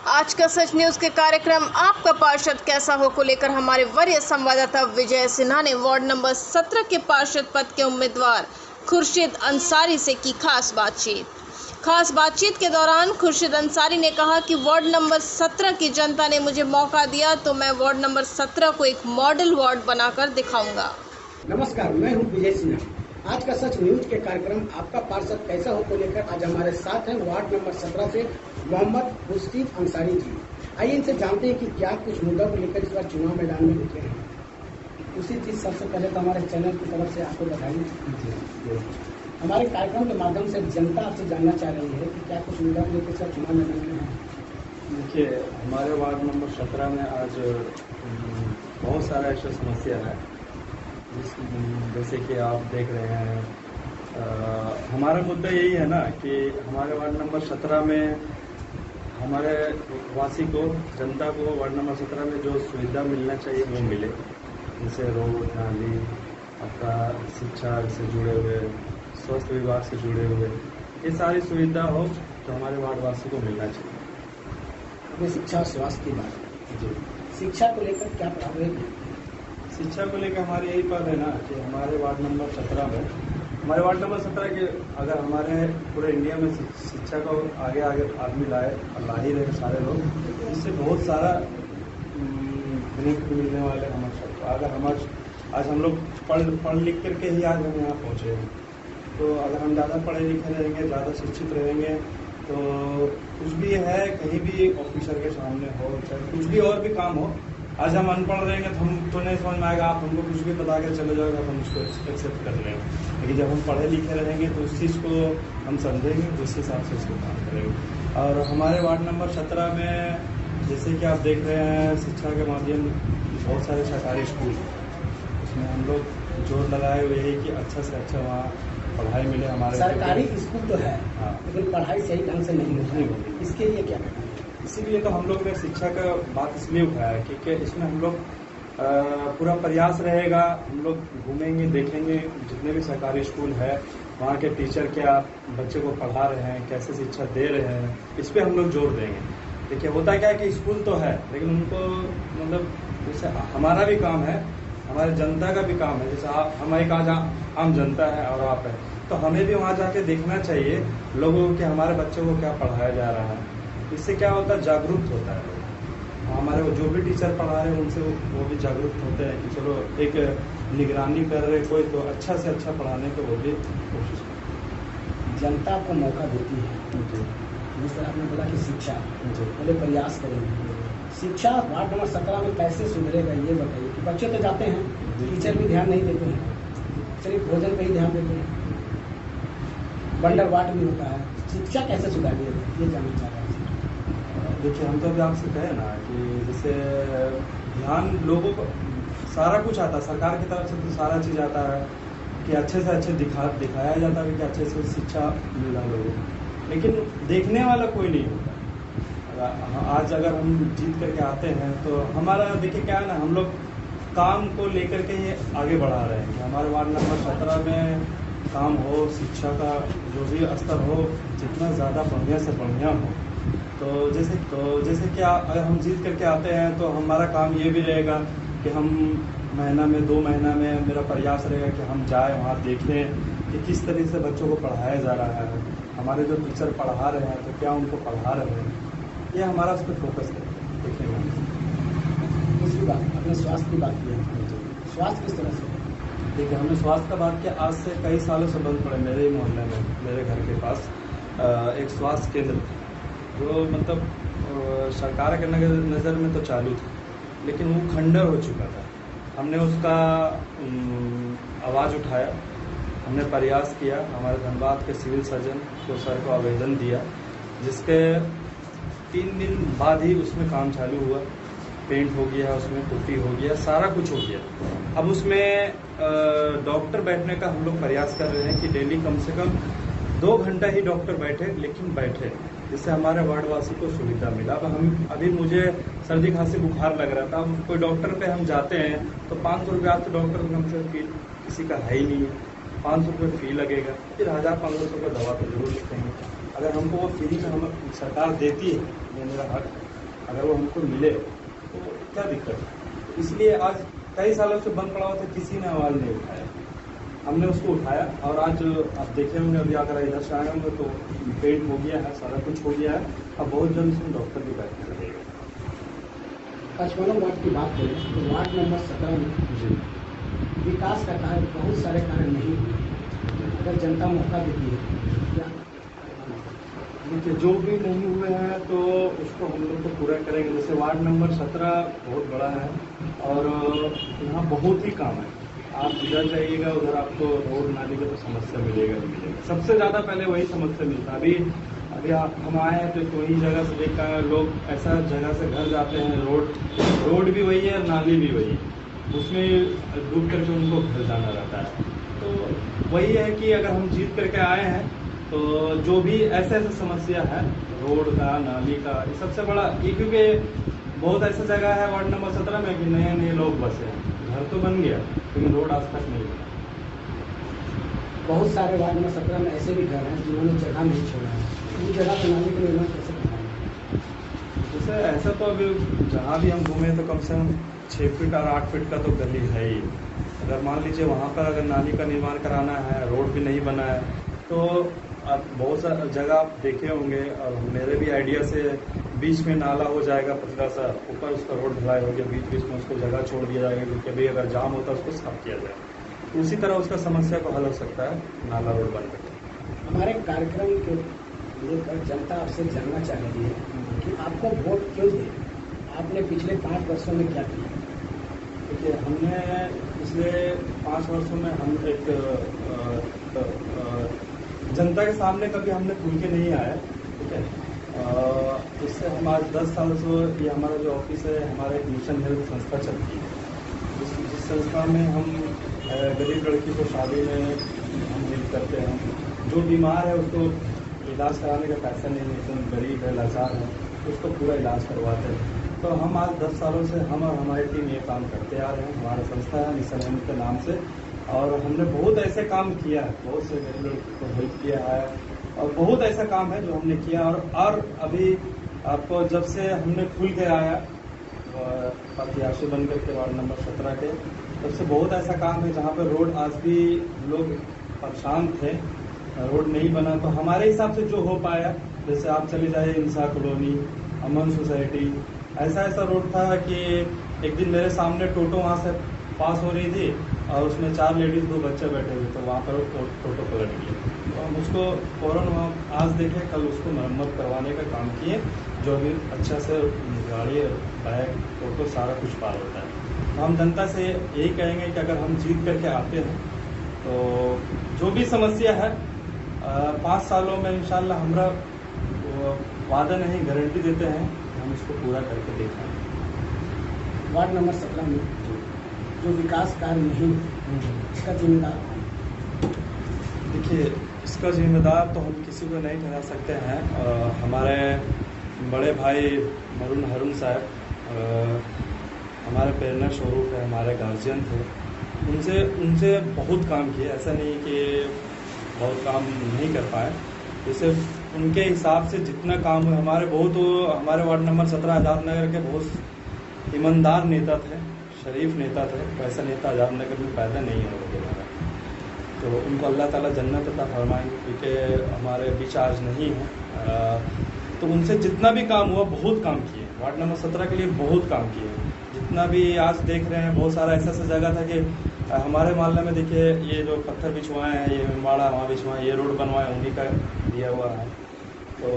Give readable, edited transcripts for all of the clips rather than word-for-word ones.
आज का सच न्यूज के कार्यक्रम आपका पार्षद कैसा हो को लेकर हमारे वरीय संवाददाता विजय सिन्हा ने वार्ड नंबर 17 के पार्षद पद के उम्मीदवार खुर्शीद अंसारी से की खास बातचीत के दौरान खुर्शीद अंसारी ने कहा कि वार्ड नंबर 17 की जनता ने मुझे मौका दिया तो मैं वार्ड नंबर 17 को एक मॉडल वार्ड बनाकर दिखाऊंगा। नमस्कार, मैं हूं विजय सिन्हा। आज का सच न्यूज के कार्यक्रम आपका पार्षद कैसा हो को लेकर आज हमारे साथ हैं वार्ड नंबर 17 से मोहम्मद खुर्शीद अंसारी जी। आइए इनसे जानते हैं कि क्या कुछ मुद्दा को लेकर इस बार चुनाव मैदान में उतरे हैं। उसी चीज सबसे पहले तो हमारे चैनल की तरफ से आपको बताइए। हमारे कार्यक्रम के माध्यम से जनता आपसे जानना चाह रही है कि क्या कुछ मुद्दा को लेकर इस बार चुनाव मैदान में है। देखिए, हमारे वार्ड नंबर 17 में आज बहुत सारा ऐसा समस्या है जैसे कि आप देख रहे हैं। हमारा मुद्दा यही है ना कि हमारे वार्ड नंबर 17 में हमारे वासी को, जनता को वार्ड नंबर 17 में जो सुविधा मिलना चाहिए वो मिले। जैसे रोड, नाली, आपका शिक्षा से जुड़े हुए, स्वास्थ्य विभाग से जुड़े हुए, ये सारी सुविधा हो तो हमारे वार्डवासी को मिलना चाहिए। अपनी शिक्षा और स्वास्थ्य की बात जी, शिक्षा को लेकर क्या प्रॉब्लम है? शिक्षा को लेकर हमारी यही पहल है ना कि हमारे वार्ड नंबर 17 में, हमारे वार्ड नंबर 17 के अगर हमारे पूरे इंडिया में शिक्षा को आगे आदमी लाए और ला ही रहे सारे लोग, इससे बहुत सारा बेनिफिट मिलने वाले हमारे। अगर हमारे आज हम लोग पढ़ लिख करके ही आज हम यहाँ पहुँचे हैं, तो अगर हम ज़्यादा पढ़े लिखे रहेंगे, ज़्यादा शिक्षित रहेंगे, तो कुछ भी है, कहीं भी ऑफिसर के सामने हो, चाहे कुछ भी और भी काम हो, आज हम अनपढ़ रहेंगे तो हम तो नहीं समझ में आएगा, आप हमको कुछ भी बता के चले जाओगे, हम उसको एक्सेप्ट कर लेंगे। लेकिन जब हम पढ़े लिखे रहेंगे तो उस चीज़ को हम समझेंगे, उस हिसाब से उसको काम करेंगे। और हमारे वार्ड नंबर 17 में जैसे कि आप देख रहे हैं, शिक्षा के माध्यम बहुत सारे सरकारी स्कूल, उसमें हम लोग जोर लगाए हुए हैं कि अच्छा से अच्छा वहाँ पढ़ाई मिले। हमारे सरकारी स्कूल तो है, हाँ, लेकिन पढ़ाई सही ढंग से नहीं होती, इसके लिए क्या करना है? इसीलिए तो हम लोग ने शिक्षा का बात इसलिए उठाया क्योंकि इसमें हम लोग पूरा प्रयास रहेगा। हम लोग घूमेंगे, देखेंगे जितने भी सरकारी स्कूल है, वहाँ के टीचर क्या बच्चे को पढ़ा रहे हैं, कैसे शिक्षा दे रहे हैं, इस पर हम लोग जोर देंगे। देखिए, होता क्या है कि स्कूल तो है, लेकिन उनको मतलब जैसे हमारा भी काम है, हमारे जनता का भी काम है। जैसे हम एक आज आम जनता है और आप है, तो हमें भी वहाँ जाके देखना चाहिए लोगों को कि हमारे बच्चों को क्या पढ़ाया जा रहा है। इससे क्या होता है, जागरूक होता है। हमारे वो जो भी टीचर पढ़ा रहे हैं उनसे वो भी जागरूक होते हैं कि चलो एक निगरानी कर रहे कोई तो अच्छा से अच्छा पढ़ाने को वो भी कोशिश करते। जनता को मौका देती है, जिस तरह आपने बोला कि शिक्षा पहले प्रयास करेंगे। शिक्षा वार्ड नंबर 17 में कैसे सुधरेगा ये बताइए कि बच्चे तो जाते हैं, टीचर भी ध्यान नहीं देते हैं, सिर्फ भोजन पे ही ध्यान देते हैं, बंडर वार्ड भी होता है। शिक्षा कैसे सुधारिएगा ये जानना चाह रहे हैं। देखिए, हम तो अभी आपसे कहे ना कि जैसे ध्यान लोगों को सारा कुछ आता है, सरकार की तरफ से तो सारा चीज़ आता है कि अच्छे से अच्छे दिखाया जाता है कि अच्छे से शिक्षा मिल रहा लोगों को, लेकिन देखने वाला कोई नहीं होता। आज अगर हम जीत करके आते हैं तो हमारा देखिए क्या है ना, हम लोग काम को लेकर के ही आगे बढ़ा रहे हैं कि हमारे वार्ड नंबर 17 में काम हो, शिक्षा का जो भी स्तर हो, जितना ज़्यादा बढ़िया से बढ़िया हो। तो जैसे कि अगर हम जीत करके आते हैं तो हमारा काम ये भी रहेगा कि हम महीना में 2 महीना में मेरा प्रयास रहेगा कि हम जाए वहाँ देखें कि किस तरीके से बच्चों को पढ़ाया जा रहा है, हमारे जो टीचर पढ़ा रहे हैं तो क्या उनको पढ़ा रहे हैं, ये हमारा उस पर फोकस है देखेंगे। दूसरी बात, अपने स्वास्थ्य की बात की है, स्वास्थ्य किस तरह से? देखिए, हमने स्वास्थ्य का बात किया, आज से कई सालों से बंद पड़े मेरे ही मोहल्ले में, मेरे घर के पास एक स्वास्थ्य केंद्र था जो मतलब सरकार के नज़र में तो चालू था, लेकिन वो खंडर हो चुका था। हमने उसका आवाज़ उठाया, हमने प्रयास किया, हमारे धनबाद के सिविल सर्जन को सर को आवेदन दिया, जिसके 3 दिन बाद ही उसमें काम चालू हुआ। पेंट हो गया, उसमें पुट्टी हो गया, सारा कुछ हो गया। अब उसमें डॉक्टर बैठने का हम लोग प्रयास कर रहे हैं कि डेली कम से कम 2 घंटा ही डॉक्टर बैठे, लेकिन बैठे, जिससे हमारे वार्डवासी को सुविधा मिला। अब अभी मुझे सर्दी खांसी बुखार लग रहा था, अब कोई डॉक्टर पे हम जाते हैं तो 500 रुपया तो डॉक्टर को हमसे फी किसी का है ही नहीं है, 500 रुपये फी लगेगा, फिर 1000-1500 रुपये दवा तो जरूर लिखेंगे। अगर हमको वो फ्री में हम सरकार देती है, ये मेरा हक, अगर वो हमको मिले तो क्या दिक्कत है। इसलिए आज कई सालों से बंद पड़ा हुआ था, किसी ने आवाज़ नहीं उठाया, हमने उसको उठाया। और आज आप देखे होंगे, अभी अगर इधर से आए होंगे तो पेंट हो गया है, सारा कुछ हो गया है। अब बहुत जल्द इसमें डॉक्टर भी बैठने लगेगा। 55 वार्ड की बात करें तो वार्ड नंबर 17 में जी, विकास का कार्य, बहुत सारे कार्य नहीं हुए। अगर जनता मौका देती है क्या? देखिए, जो भी नहीं हुए हैं तो उसको हम लोग तो पूरा करेंगे। जैसे वार्ड नंबर 17 बहुत बड़ा है और यहाँ बहुत ही काम है। आप जिधर जाइएगा उधर आपको रोड नाली का तो समस्या मिलेगा ही मिलेगा। सबसे ज़्यादा पहले वही समस्या मिलता है। अभी हम आए हैं तो वही जगह से देखा है, लोग ऐसा जगह से घर जाते हैं, रोड भी वही है, नाली भी वही है, उसमें डूब करके उनको घर जाना रहता है। तो वही है कि अगर हम जीत करके आए हैं तो जो भी ऐसे समस्या है रोड का, नाली का, ये सबसे बड़ा ये, क्योंकि बहुत ऐसा जगह है वार्ड नंबर 17 में कि नए नए लोग बसे हैं, घर तो बन गया लेकिन रोड आज तक नहीं बना। बहुत सारे वार्ड नंबर 17 में ऐसे भी घर हैं जिन्होंने जगह नहीं छोड़ा है, उस जगह पर नाली का निर्माण कैसे कराएंगे? जैसे ऐसा तो अभी जहाँ भी हम घूमे तो कम से कम 6 फीट और 8 फीट का तो गली है ही। अगर मान लीजिए वहाँ पर अगर नाली का निर्माण कराना है, रोड भी नहीं बना है, तो आप बहुत सारी जगह आप देखे होंगे और मेरे भी आइडिया से बीच में नाला हो जाएगा पतला सा, ऊपर उसका रोड ढलाई हो गया, बीच बीच में उसको जगह छोड़ दिया जाएगा क्योंकि अभी अगर जाम होता है उसको साफ किया जाए। तो उसी तरह उसका समस्या को हल हो सकता है नाला रोड बन करके। हमारे कार्यक्रम के लेकर जनता आपसे जानना चाह रही है कि आपको वोट क्यों दे, आपने पिछले 5 वर्षों में क्या किया? देखिए, हमने पिछले 5 वर्षों में हम एक जनता के सामने कभी हमने खुल के नहीं आया, ठीक है। इससे हम आज 10 साल से ये हमारा जो ऑफिस है, हमारा एक मिशन हेल्थ संस्था चलती है, जिस संस्था में हम गरीब लड़की को शादी में हम हेल्प करते हैं। जो बीमार है उसको इलाज कराने का पैसा नहीं है, एकदम गरीब है, लाचार है, उसको पूरा इलाज करवाते हैं। तो हम आज 10 सालों से हम और हमारी टीम ये काम करते आ रहे हैं। हमारा संस्था है मिशन हेल्थ के नाम से, और हमने बहुत ऐसे काम किया है, बहुत से गरीब लोगों को हेल्प किया है और बहुत ऐसा काम है जो हमने किया। और अभी आपको जब से हमने खुल के आया प्रत्याशी बन करके वार्ड नंबर 17 के, तब से बहुत ऐसा काम है जहाँ पर रोड आज भी लोग परेशान थे, रोड नहीं बना। तो हमारे हिसाब से जो हो पाया, जैसे आप चले जाइए इंसा कॉलोनी, अमन सोसाइटी, ऐसा रोड था कि एक दिन मेरे सामने टोटो वहाँ से पास हो रही थी और उसमें 4 लेडीज़ 2 बच्चे बैठे हुए, तो वहाँ पर टोटो पलट गई। तो हम उसको फ़ौरन वहाँ आज देखे, कल उसको मरम्मत करवाने का काम किए, जो अभी अच्छा से गाड़ी, बाइक, टोटो सारा कुछ पार होता है। तो हम जनता से यही कहेंगे कि अगर हम जीत करके आते हैं तो जो भी समस्या है 5 सालों में इंशाल्लाह हमरा वादा नहीं, गारंटी देते हैं हम इसको पूरा करके दिखाएंगे। वार्ड नंबर 17 में जो विकास कार्य नहीं, इसका जिम्मेदार? देखिए, इसका जिम्मेदार तो हम किसी को नहीं ठहरा सकते हैं। हमारे बड़े भाई हरुण साहब हमारे प्रेरणा स्वरूप है, हमारे गार्जियन थे, उनसे बहुत काम किए। ऐसा नहीं कि बहुत काम नहीं कर पाए, जैसे उनके हिसाब से जितना काम हुआ, हमारे वार्ड नंबर 17 आज़ाद नगर के बहुत ईमानदार नेता थे, शरीफ नेता थे। वैसा नेता आज़ाद नगर में पैदा नहीं है दोबारा, तो उनको अल्लाह ताला जन्नत अता फरमाएंगे, क्योंकि हमारे बीच आज नहीं है। तो उनसे जितना भी काम हुआ, बहुत काम किए, वार्ड नंबर 17 के लिए बहुत काम किए। जितना भी आज देख रहे हैं, बहुत सारा ऐसा जगह था कि हमारे मोहल्ले में देखिए, ये जो पत्थर बिछवाए हैं, ये माड़ा वहाँ बिछवाए, ये रोड बनवाए, उन्हीं का दिया हुआ है। तो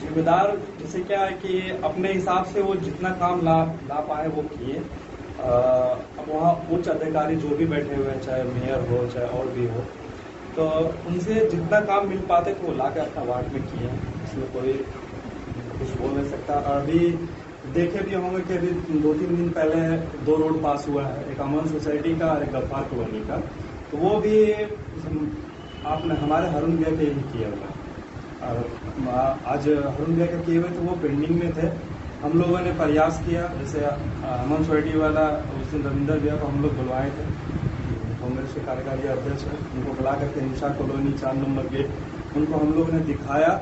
जिम्मेदार जैसे क्या है कि अपने हिसाब से वो जितना काम ला पाए वो किए। अब वहाँ उच्च अधिकारी जो भी बैठे हुए हैं, चाहे मेयर हो चाहे और भी हो, तो उनसे जितना काम मिल पाते थे वो ला के अपना वार्ड में किए। इसमें कोई कुछ बोल नहीं सकता। और अभी देखे भी होंगे कि अभी 2-3 दिन पहले 2 रोड पास हुआ है, एक अमन सोसाइटी का और एक गफ्फार कॉलोनी का। तो वो भी आपने हमारे हरुण भैया के ही किया हुआ। और आज हरुण भैया के किए हुए थे, वो पेंडिंग में थे। हम लोगों ने प्रयास किया, जैसे अमन सोसाइटी वाला उस दिन रविंदर भैया को हम लोग बुलवाए थे, कांग्रेस के कार्यकारी अध्यक्ष हैं, उनको बुला करके इंशा कॉलोनी 4 नंबर गेट उनको हम लोग ने दिखाया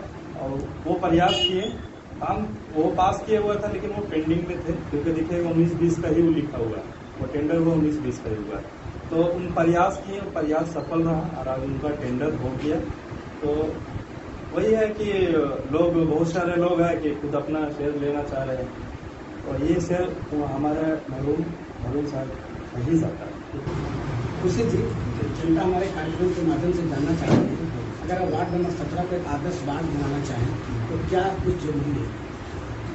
और वो प्रयास किए। काम वो पास किया हुआ था, लेकिन वो पेंडिंग में थे, क्योंकि देखिएगा 19-20 का ही वो लिखा हुआ है, वो टेंडर वो 19-20 का ही हुआ है। तो उन प्रयास किए, प्रयास सफल रहा और आज उनका टेंडर हो गया। तो वही है कि लोग, बहुत सारे लोग हैं कि खुद अपना शेयर लेना चाह रहे हैं, और ये शेयर तो हमारे मरूम साहब ही जाता है। खुर्शीद जी, जनता हमारे कार्यक्रम के माध्यम से जानना चाहते हैं, अगर आप वार्ड नंबर 17 को एक आदर्श वार्ड बनाना चाहें तो क्या कुछ जरूरी है?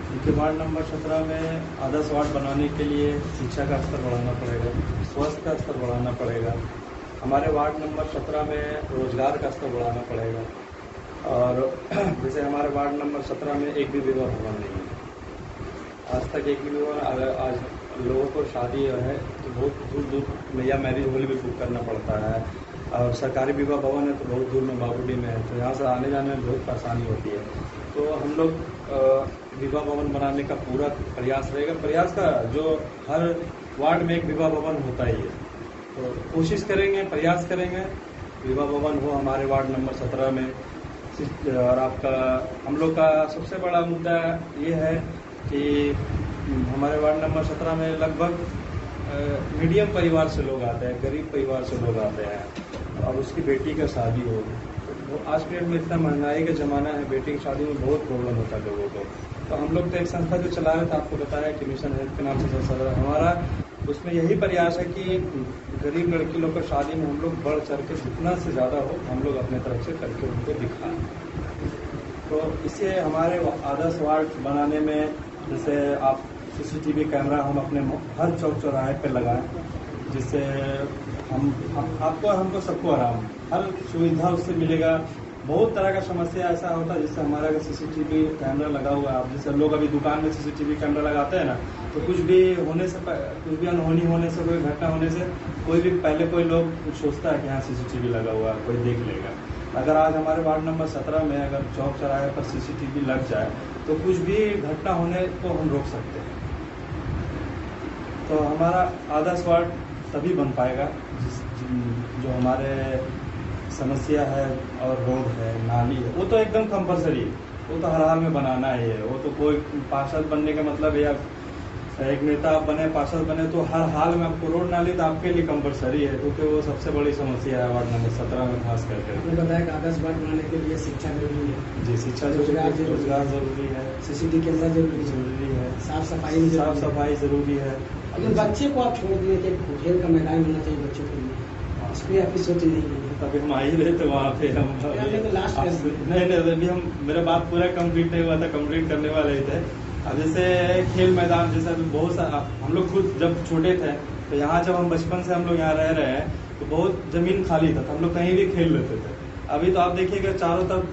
क्योंकि वार्ड नंबर 17 में आदर्श वार्ड बनाने के लिए शिक्षा का स्तर बढ़ाना पड़ेगा, स्वास्थ्य का स्तर बढ़ाना पड़ेगा, हमारे वार्ड नंबर 17 में रोजगार का स्तर बढ़ाना पड़ेगा। और जैसे हमारे वार्ड नंबर 17 में एक भी विवाह भवन नहीं है, आज तक एक भी विवाह, आज लोगों को शादी है तो बहुत दूर दूर मैया मैरिज हॉल भी बुक करना पड़ता है, और सरकारी विवाह भवन है तो बहुत दूर में बाबूडी में है, तो यहाँ से आने जाने में बहुत परेशानी होती है। तो हम लोग विवाह भवन बनाने का पूरा प्रयास रहेगा। प्रयास का जो हर वार्ड में एक विवाह भवन होता ही है, तो कोशिश करेंगे, प्रयास करेंगे विवाह भवन हो हमारे वार्ड नंबर 17 में। और आपका हम लोग का सबसे बड़ा मुद्दा ये है कि हमारे वार्ड नंबर 17 में लगभग मीडियम परिवार से लोग आते हैं, गरीब परिवार से लोग आते हैं, और उसकी बेटी का शादी हो, तो आज के डेट में इतना महंगाई का ज़माना है, बेटी की शादी में बहुत प्रॉब्लम होता है लोगों को। तो हम लोग तो एक संस्था जो चला रहे थे, आपको बताया कि मिशन हेल्थ के नाम से संस्था हमारा, उसमें यही प्रयास है कि गरीब लड़की लोग का शादी में हम लोग बढ़ चढ़ के जितना से ज़्यादा हो हम लोग अपने तरफ से करके उनको दिखाएं। तो इससे हमारे आदर्श वार्ड बनाने में, जैसे आप CCTV कैमरा हम अपने हर चौक चौराहे पे लगाएं, जिससे आपको और हमको सबको आराम, हर सुविधा उससे मिलेगा। बहुत तरह का समस्या ऐसा होता है जिससे हमारा अगर CCTV कैमरा लगा हुआ है, आप जैसे लोग अभी दुकान में CCTV कैमरा लगाते हैं ना, तो कुछ भी होने से, कुछ भी अनहोनी होने से, कोई घटना होने से, कोई भी पहले कोई लोग सोचता है कि यहाँ CCTV लगा हुआ है, कोई देख लेगा। अगर आज हमारे वार्ड नंबर 17 में अगर चौक चौराहे पर CCTV लग जाए तो कुछ भी घटना होने को हम रोक सकते हैं। तो हमारा आदर्श वार्ड तभी बन पाएगा जो हमारे समस्या है, और रोड है, नाली है, वो तो एकदम कंपलसरी है, वो तो हर हाल में बनाना ही है। वो तो कोई पार्षद बनने का मतलब है, या एक नेता आप बने, पार्षद बने, तो हर हाल में आपको रोड नाली तो आपके लिए कंपलसरी है, क्योंकि वो सबसे बड़ी समस्या है वार्ड नंबर 17 में खास करके। आपने बताया कि आदर्श वार्ड बनाने के लिए शिक्षा जरूरी है। जी, शिक्षा रोजगार जरूरी है, CCTV कैमरा जरूरी है, साफ सफाई जरूरी है। अगर बच्चे को आप छोड़ दिए कि खेल का मैदान होना चाहिए बच्चों के लिए, इस पर आपकी सोच नहीं है? तभी हम आ ही रहे थे वहाँ पे, हम लास्ट नहीं अभी हम, मेरा बात पूरा कंप्लीट नहीं हुआ था, कंप्लीट करने वाले थे। अब जैसे खेल मैदान, जैसे अभी बहुत सारा, हम लोग खुद जब छोटे थे तो यहाँ, जब हम बचपन से हम लोग यहाँ रह रहे हैं, तो बहुत जमीन खाली था, तो हम लोग कहीं भी खेल लेते थे। अभी तो आप देखिएगा चारों तरफ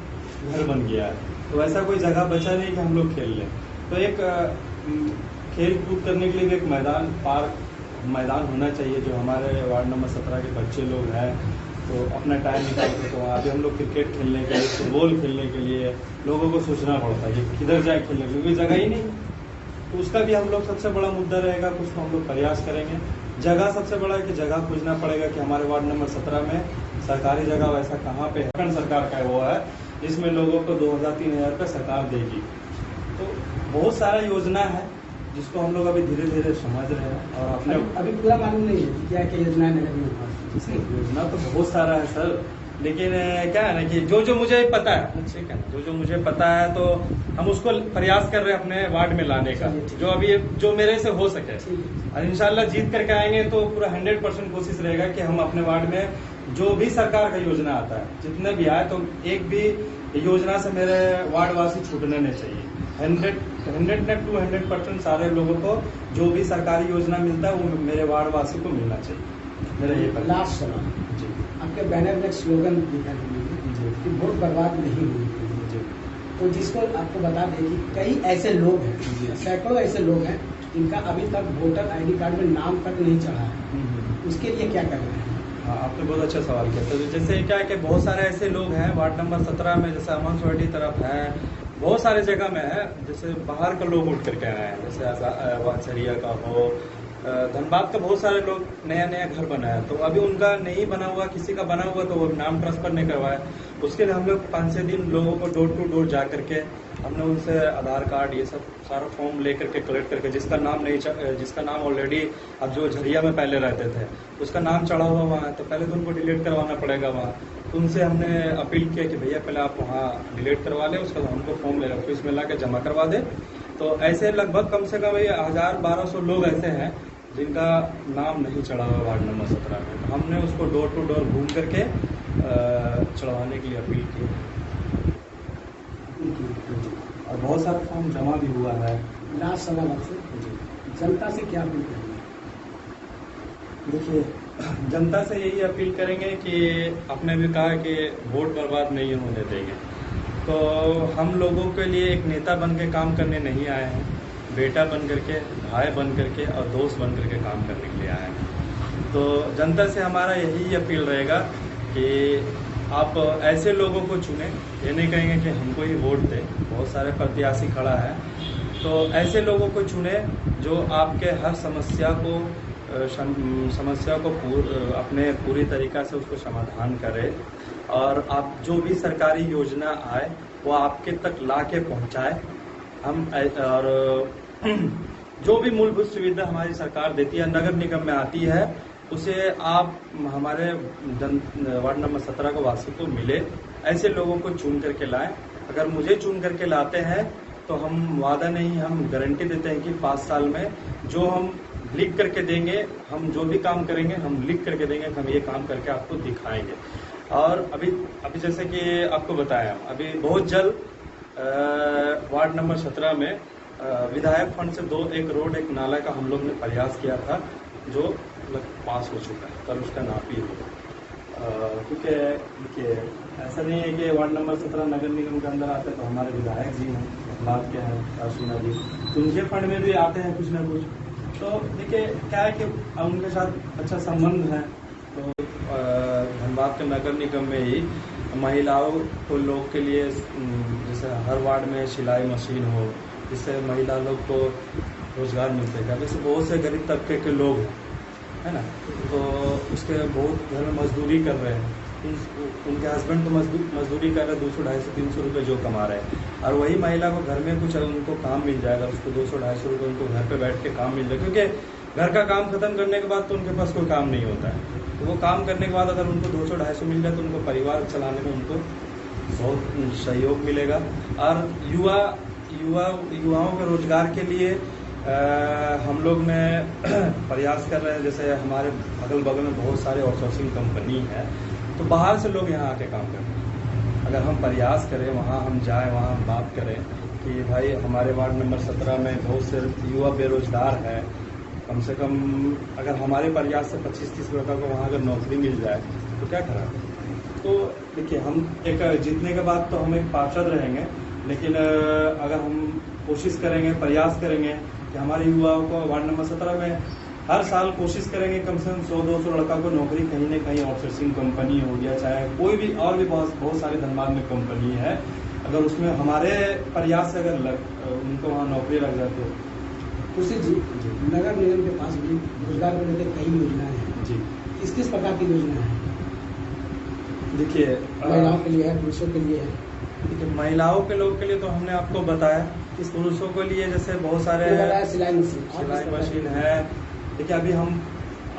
घर बन गया है, तो ऐसा कोई जगह बचा नहीं कि हम लोग खेल लें। तो एक खेल कूद करने के लिए भी एक मैदान, पार्क मैदान होना चाहिए, जो हमारे वार्ड नंबर 17 के बच्चे लोग हैं तो अपना टाइम निकाल के, तो अभी हम लोग क्रिकेट खेलने के लिए, फुटबॉल खेलने के लिए लोगों को सोचना पड़ता है कि किधर जाए खेलने, क्योंकि जगह ही नहीं। तो उसका भी हम लोग सबसे बड़ा मुद्दा रहेगा, कुछ तो हम लोग प्रयास करेंगे। जगह सबसे बड़ा है कि जगह खोजना पड़ेगा कि हमारे वार्ड नंबर 17 में सरकारी जगह वैसा कहाँ पे है। सरकार का वो है जिसमें लोगों को 2000-3000 रुपये सरकार देगी। तो बहुत सारा योजना है जिसको हम लोग अभी धीरे धीरे समझ रहे हैं, और अपने अभी पूरा मालूम नहीं है क्या क्या योजनाएं नगर में। योजना तो बहुत सारा है सर, लेकिन क्या है ना कि जो मुझे पता है, ठीक है ना, जो मुझे पता है तो हम उसको प्रयास कर रहे हैं अपने वार्ड में लाने का, जो अभी जो मेरे से हो सके। और इंशाल्लाह जीत करके आएंगे तो पूरा 100% कोशिश रहेगा कि हम अपने वार्ड में जो भी सरकार का योजना आता है, जितने भी आए, तो एक भी योजना से मेरे वार्ड वासी छूटने नहीं चाहिए। 100% सारे लोगों को जो भी सरकारी योजना मिलता है वो मेरे वार्ड वासी को मिलना चाहिए। मेरा ये लास्ट सवाल जी, आपके बैनर में स्लोगन लिखा है कि वोट बर्बाद नहीं हुई जी, तो जिसको आपको बता दें कि कई ऐसे लोग हैं, सैकड़ों ऐसे लोग हैं जिनका अभी तक वोटर ID कार्ड में नाम तक नहीं चढ़ा है, उसके लिए क्या कर रहे हैं? हाँ, आपने बहुत अच्छा सवाल किया। तो जैसे क्या है कि बहुत सारे ऐसे लोग हैं वार्ड नंबर 17 में, जैसे अमन सोडी तरफ है, बहुत सारे जगह में है, जैसे बाहर का लोग उठ करके आए हैं, जैसे वाचरिया का हो, धनबाद का बहुत सारे लोग नया घर बनाया, तो अभी उनका नहीं बना हुआ, किसी का बना हुआ तो वो नाम ट्रांसफर नहीं करवाया। उसके लिए हम लोग 5-6 दिन लोगों को डोर टू डोर जा करके हमने उनसे आधार कार्ड ये सब सारा फॉर्म लेकर के कलेक्ट करके जिसका नाम ऑलरेडी अब जो झरिया में पहले रहते थे उसका नाम चढ़ा हुआ वहाँ है, तो पहले तो उनको डिलीट करवाना पड़ेगा वहाँ। तो उनसे हमने अपील किया कि भैया पहले आप वहाँ डिलीट करवा लें, उसका हमको फॉर्म ले ऑफिस में ला के जमा करवा दें। तो ऐसे लगभग कम से कम 1000-1200 लोग ऐसे हैं जिनका नाम नहीं चढ़ा हुआ वार्ड नंबर 17 में। तो हमने उसको डोर टू डोर घूम करके चढ़वाने के लिए अपील की और बहुत सारा फॉर्म जमा भी हुआ है। लास्ट सवाल आपसे, जनता से क्या अपील करेंगे? देखिए, जनता से यही अपील करेंगे कि आपने भी कहा कि वोट बर्बाद नहीं होने देंगे, तो हम लोगों के लिए एक नेता बन के काम करने नहीं आए हैं, बेटा बन करके, भाई बन करके और दोस्त बन करके काम करने के लिए आए हैं। तो जनता से हमारा यही अपील रहेगा कि आप ऐसे लोगों को चुनें, ये नहीं कहेंगे कि हमको ही वोट दें, बहुत सारे प्रत्याशी खड़ा है, तो ऐसे लोगों को चुनें जो आपके हर समस्या को अपने पूरी तरीक़ा से उसको समाधान करे और आप जो भी सरकारी योजना आए वो आपके तक ला के पहुँचाए। हम और जो भी मूलभूत सुविधा हमारी सरकार देती है, नगर निगम में आती है, उसे आप हमारे वार्ड नंबर 17 को वासी को मिले, ऐसे लोगों को चुन करके लाएं। अगर मुझे चुन करके लाते हैं तो हम वादा नहीं, हम गारंटी देते हैं कि 5 साल में जो हम लिख करके देंगे, हम जो भी काम करेंगे हम लिख करके देंगे, हम ये काम करके आपको दिखाएंगे। और अभी जैसे कि आपको बताया, अभी बहुत जल्द वार्ड नंबर 17 में विधायक फंड से एक रोड एक नाला का हम लोग ने प्रयास किया था, जो पास हो चुका है, कल उसका नापी होगा। क्योंकि देखिए, ऐसा नहीं है कि वार्ड नंबर 17 नगर निगम के अंदर आते तो हमारे विधायक जी हैं, बात क्या है राशीना जी, तो उनके फंड में भी आते हैं कुछ ना कुछ। तो देखिए क्या है कि उनके साथ अच्छा संबंध है। तो धनबाद के नगर निगम में ही महिलाओं को लोग के लिए जैसे हर वार्ड में सिलाई मशीन हो, जिससे महिला लोग को रोजगार मिलते हैं। वैसे बहुत से गरीब तबके के लोग हैं, है ना, तो उसके बहुत घर में मजदूरी कर रहे हैं, उनके हस्बैंड तो मजदूरी कर रहे हैं, 200-250-300 रुपये जो कमा रहे हैं, और वही महिला को घर में कुछ उनको काम मिल जाएगा, उसको 200-250 रुपये उनको घर पे बैठ के काम मिल जाएगा। क्योंकि घर का काम खत्म करने के बाद तो उनके पास कोई काम नहीं होता है, तो वो काम करने के बाद अगर उनको 200-250 मिल जाए तो उनको परिवार चलाने में उनको बहुत सहयोग मिलेगा। और युवाओं के रोजगार के लिए हम लोग ने प्रयास कर रहे हैं। जैसे हमारे अगल बगल में बहुत सारे आउटसोर्सिंग कंपनी है, तो बाहर से लोग यहाँ आके काम करते हैं। अगर हम प्रयास करें, वहाँ हम जाएं, वहाँ हम बात करें कि भाई हमारे वार्ड नंबर 17 में बहुत से युवा बेरोजगार है, कम से कम अगर हमारे प्रयास से 25-30 लड़का को वहाँ अगर नौकरी मिल जाए तो क्या खराब है। तो देखिए, हम एक जीतने के बाद तो हम एक पार्षद रहेंगे, लेकिन अगर हम कोशिश करेंगे, प्रयास करेंगे कि हमारे युवाओं को वार्ड नंबर 17 में हर साल कोशिश करेंगे कम से कम 100-200 लड़का को नौकरी कहीं न कहीं आउटसोर्सिंग कंपनी हो गया, चाहे कोई भी और भी बहुत सारे धनबाद में कंपनी है, अगर उसमें हमारे प्रयास से अगर उनको वहाँ नौकरी लग जाती है। खुर्शीद जी, नगर निगम के पास भी रोजगार को लेकर कई योजनाएं हैं जी, किस प्रकार की योजना है? देखिए, महिलाओं के लिए है, पुरुषों के लिए है। महिलाओं के लोग के लिए तो हमने आपको बताया, इस पुरुषों के लिए जैसे बहुत सारे सिलाई मशीन है। देखिए, अभी हम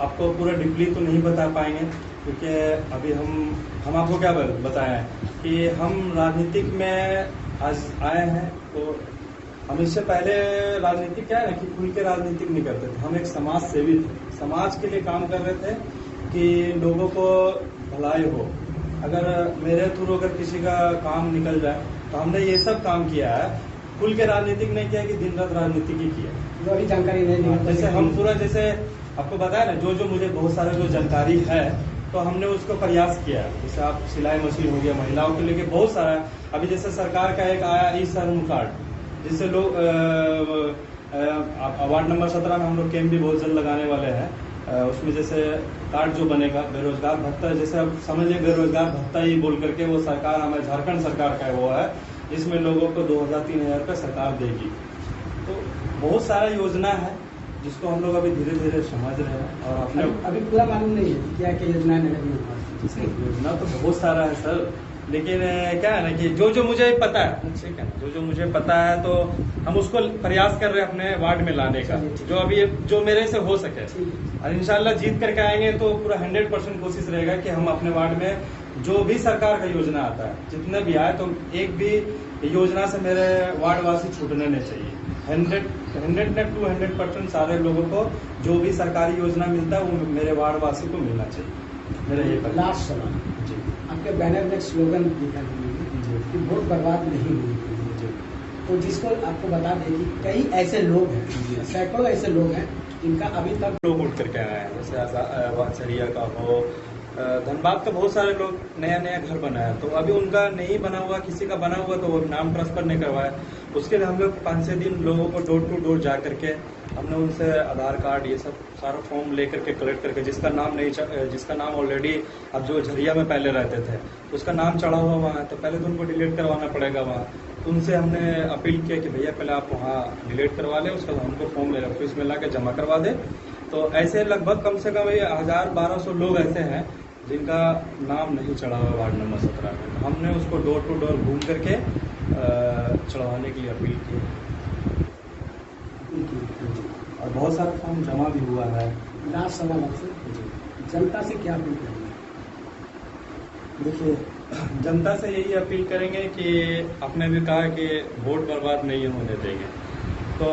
आपको पूरा डीपली तो नहीं बता पाएंगे, क्योंकि अभी हम आपको क्या बताएं कि हम राजनीतिक में आज आए हैं। तो हम इससे पहले राजनीतिक क्या है ना कि खुल के राजनीतिक नहीं करते थे, हम एक समाज सेवी थे, समाज के लिए काम कर रहे थे कि लोगों को भलाई हो। अगर मेरे थ्रू अगर किसी का काम निकल जाए तो हमने ये सब काम किया है, खुल के राजनीतिक नहीं किया कि दिन रात राजनीतिक ही किया। जो अभी जानकारी नहीं, जैसे हम पूरा जैसे आपको बताया ना, जो मुझे बहुत सारे जो जानकारी है तो हमने उसको प्रयास किया है। जैसे आप सिलाई मशीन हो गया, महिलाओं के लिए बहुत सारा। अभी जैसे सरकार का एक आया ई-श्रम कार्ड, जिससे लोग वार्ड नंबर 17 में हम लोग कैंप भी बहुत जल्द लगाने वाले हैं। उसमें जैसे कार्ड जो बनेगा बेरोजगार भत्ता, जैसे आप समझिए बेरोजगार भत्ता ही बोल करके वो सरकार हमारे झारखंड सरकार का वो है, जिसमें लोगों को 2000-3000 रुपये सरकार देगी। तो बहुत सारा योजना है जिसको हम लोग अभी धीरे धीरे समझ रहे हैं, और अपने अभी पूरा मालूम नहीं है क्या क्या योजना है नगर निगम। योजना तो बहुत सारा है सर, लेकिन क्या है ना कि जो जो मुझे पता है, ठीक है ना, जो जो मुझे पता है तो हम उसको प्रयास कर रहे हैं अपने वार्ड में लाने का, जो अभी जो मेरे से हो सके। और इंशाल्लाह जीत करके आएंगे तो पूरा 100% कोशिश रहेगा कि हम अपने वार्ड में जो भी सरकार का योजना आता है, जितने भी आए, तो एक भी योजना से मेरे वार्ड वासी छूटने नहीं चाहिए। 100% सारे लोगों को जो भी सरकारी योजना मिलता है वो मेरे वार्ड वासी को मिलना चाहिए। मेरा ये लास्ट सवाल जी। आपके बैनर में स्लोगन लिखा है कि वोट बर्बाद नहीं हुई जी। तो जिसको आपको बता दें कि कई ऐसे लोग हैं, सैकड़ों ऐसे लोग हैं जिनका अभी तक लोग उठ करके आए हैं, जैसे वाचरिया का हो, धनबाद का बहुत सारे लोग नया नया घर बनाया, तो अभी उनका नहीं बना हुआ, किसी का बना हुआ तो वो नाम ट्रांसफर नहीं करवाया। उसके लिए हम लोग 5-6 दिन लोगों को डोर टू डोर जा करके हमने उनसे आधार कार्ड ये सब सारा फॉर्म ले करके कलेक्ट करके, जिसका नाम ऑलरेडी अब जो झरिया में पहले रहते थे उसका नाम चढ़ा हुआ वहाँ है, तो पहले तो उनको डिलीट करवाना पड़ेगा वहाँ। तो उनसे हमने अपील किया कि भैया पहले आप वहाँ डिलीट करवा लें, उसका हमको फॉर्म ले ऑफिस में ला के जमा करवा दें। तो ऐसे लगभग कम से कम 1000-1200 लोग ऐसे हैं जिनका नाम नहीं चढ़ा हुआ वार्ड नंबर 17 में। तो हमने उसको डोर टू डोर घूम करके चढ़वाने की अपील की और बहुत सारा फॉर्म जमा भी हुआ है। लास्ट सवाल आपसे, जनता से क्या अपील करेंगे? देखिए, जनता से यही अपील करेंगे कि आपने भी कहा कि वोट बर्बाद नहीं होने देंगे, तो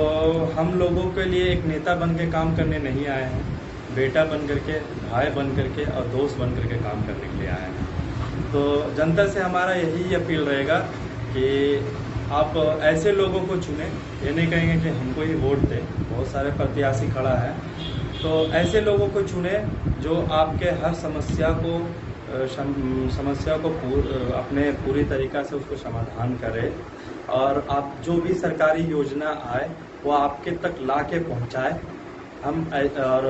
हम लोगों के लिए एक नेता बन के काम करने नहीं आए हैं, बेटा बन करके, भाई बन करके और दोस्त बन करके काम करने के लिए आए हैं। तो जनता से हमारा यही अपील रहेगा कि आप ऐसे लोगों को चुनें, ये नहीं कहेंगे कि हमको ही वोट दें, बहुत सारे प्रत्याशी खड़ा है, तो ऐसे लोगों को चुनें जो आपके हर समस्या को अपने पूरी तरीक़ा से उसको समाधान करे और आप जो भी सरकारी योजना आए वो आपके तक ला के पहुँचाए। हम और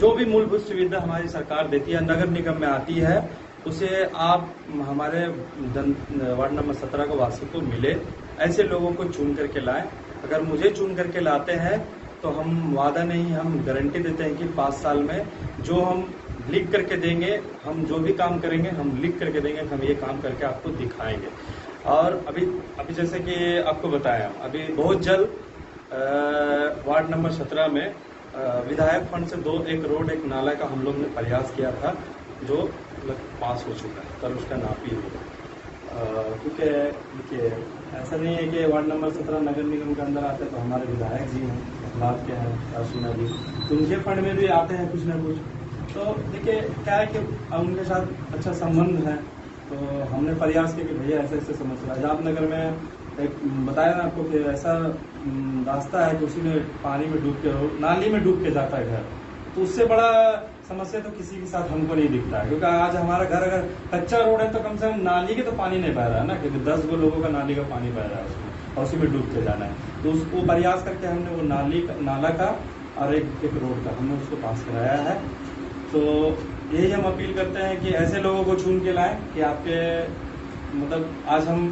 जो भी मूलभूत सुविधा हमारी सरकार देती है, नगर निगम में आती है, उसे आप हमारे वार्ड नंबर 17 को वासी को मिले। ऐसे लोगों को चुन करके लाएं। अगर मुझे चुन करके लाते हैं तो हम वादा नहीं, हम गारंटी देते हैं कि 5 साल में जो हम लिख करके देंगे, हम जो भी काम करेंगे हम लिख करके देंगे, हम ये काम करके आपको दिखाएंगे। और अभी जैसे कि आपको बताया, अभी बहुत जल्द वार्ड नंबर 17 में विधायक फंड से एक रोड एक नाला का हम लोग ने प्रयास किया था, जो पास हो चुका है, कल उसका नापी होगा। क्योंकि देखिए, ऐसा नहीं है कि वार्ड नंबर 17 नगर निगम के अंदर आते तो हमारे विधायक जी हैं, बात के हैं राशिना जी, तो उनके फंड में भी आते हैं कुछ ना कुछ। तो देखिए क्या है कि उनके साथ अच्छा संबंध है, तो हमने प्रयास किया कि भैया ऐसे ऐसे समस्या आजाद नगर में एक बताया ना आपको कि ऐसा रास्ता है कि उसी में पानी में डूब के, नाली में डूब के जाता है घर, तो उससे बड़ा समस्या तो किसी के साथ हमको नहीं दिखता है। क्योंकि आज हमारा घर अगर कच्चा रोड है तो कम से कम नाली के तो पानी नहीं बह रहा है ना, क्योंकि 10 गो लोगों का नाली का पानी बह रहा है उसमें, और उसी में डूब के जाना है। तो उसको प्रयास करके हमने वो नाला का और एक रोड का हमने उसको पास कराया है। तो यही हम अपील करते हैं कि ऐसे लोगों को चुन के लाएं कि आपके मतलब आज हम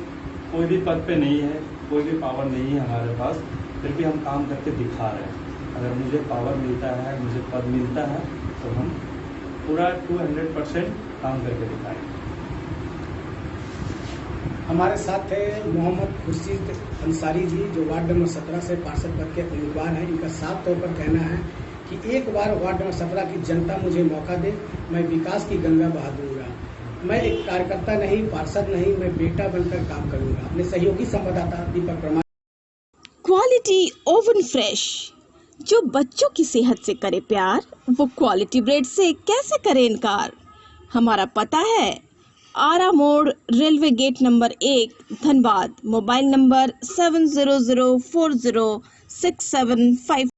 कोई भी पद पे नहीं है, कोई भी पावर नहीं है हमारे पास, फिर भी हम काम करके दिखा रहे हैं। अगर मुझे पावर मिलता है, मुझे पद मिलता है, तो हम पूरा 200% काम करके दिखाएंगे। हमारे साथ है मोहम्मद खुर्शीद अंसारी जी, जो वार्ड नंबर 17 से पार्षद पद के उम्मीदवार हैं। इनका साफ तौर पर कहना है कि एक बार वार्ड नंबर 17 की जनता मुझे मौका दे, मैं विकास की गंगा बहा दूंगा। मैं एक कार्यकर्ता नहीं, पार्षद नहीं, मैं बेटा बनकर काम करूंगा। अपने सहयोगी संवाददाता दीपक प्रमाण। क्वालिटी ओवन फ्रेश, जो बच्चों की सेहत से करे प्यार, वो क्वालिटी ब्रेड से कैसे करे इनकार। हमारा पता है आरा मोड़, railway gate number 1, Dhanbad. Mobile number 70040675